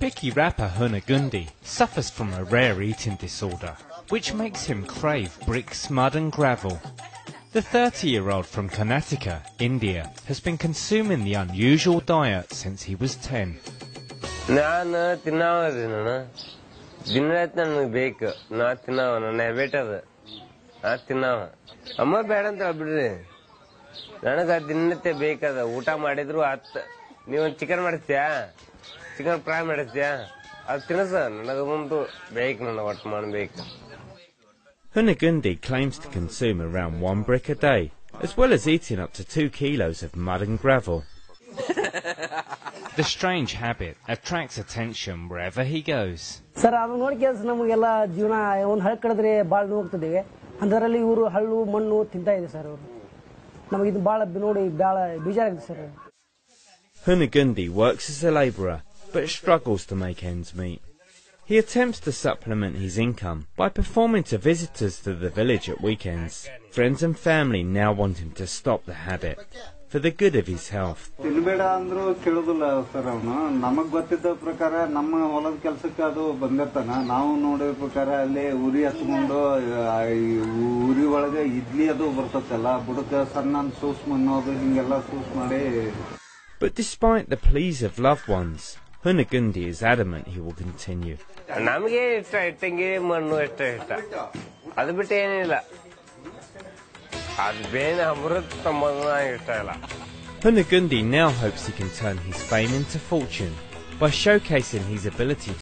picky rapper Hunagundi suffers from a rare eating disorder, which makes him crave bricks, mud and gravel. The 30-year-old from Karnataka, India, has been consuming the unusual diet since he was 10. ನಾನು ತಿನ್ನೋದಿನ ದಿನರಾತ್ ನನಗೆ ಬೇಕು ನಾ ತಿನ್ನವ ನನ್ನ habit ಅದು ನಾ ತಿನ್ನವ ಅಮ್ಮ ಬೇಡ ಅಂತ ಹೇಳ್ಬಿಡ್ರಿ ನನಗೆ ದಿನತ್ತೆ ಬೇಕದ ಊಟ ಮಾಡಿದ್ರು ನೀವು ಚಿಕನ್ ಮಾಡಿಸ್ತೀಯಾ ಚಿಕನ್ ಫ್ರೈ ಮಾಡಿಸ್ತೀಯಾ ಅದು ತಿನ್ನಸ ನನಗೆ ಮುಂದೆ ಬೇಕು ನನಗೆ ಒಟ್ಟು ಮಾಡಬೇಕು. Hunagundi claims to consume around 1 brick a day, as well as eating up to 2 kilos of mud and gravel. The strange habit attracts attention wherever he goes. Sir, I don't know ನಮಗೆಲ್ಲ ಜೀವನ ಒಂದು ಹಳ್ಳ ಕಡಿದ್ರೆ ಬಾಳ ನೋಡ್ತಿದ್ದೇವೆ ಅದರಲ್ಲಿ ಇವರು ಹಳ್ಳು ಮಣ್ಣು ತಿಂತಾ ಇದೆ ಸರ್ ಅವರು ನಮಗೆ ಇದು ಬಾಳ ನೋಡಿ ಬಾಳ ಬೇಜಾರಾಗಿದೆ sir. Hunagundi works as a labourer but struggles to make ends meet. He attempts to supplement his income by performing to visitors to the village at weekends. Friends and family now want him to stop the habit for the good of his health. ತಿನ್ನಬೇಡ ಅಂದ್ರು ಕೇಳೋದಿಲ್ಲ sir ಅವನು. ನಮಗ್ ಗೊತ್ತಿದ್ದ ಪ್ರಕಾರ ನಮ್ಮ ಹೊಲದ ಕೆಲಸಕ್ಕೆ ಅದು ಬಂದಿರ್ತಾನ. ನಾವು ನೋಡಿದ ಪ್ರಕಾರ ಅಲ್ಲಿ ಉರಿ ಹಚ್ಕೊಂಡು ಉರಿ ಒಳಗೆ ಇಡ್ಲಿ ಅದು ಬರ್ತಲ್ಲ ಬುಡಕ ಸಣ್ಣ ಸೂಸ್ ಅನ್ನೋದು ಹಿಂಗೆಲ್ಲ ಸೂಸ್ ಮಾಡಿ. But despite the pleas of loved ones, Hunagundi is adamant he will continue. ನಮಗೆ ಇಷ್ಟ ಇಟ್ಟಂಗೆ ಮಣ್ಣು ಇಷ್ಟ ಅದು ಬಿಟ್ಟು ಏನಿಲ್ಲ ಅದು ಬೇನೆ ಅಮೃತ ಸಂಬಂಧ ಇಷ್ಟ ಇಲ್ಲ. Hunagundi now hopes he can turn his fame into fortune by showcasing his ability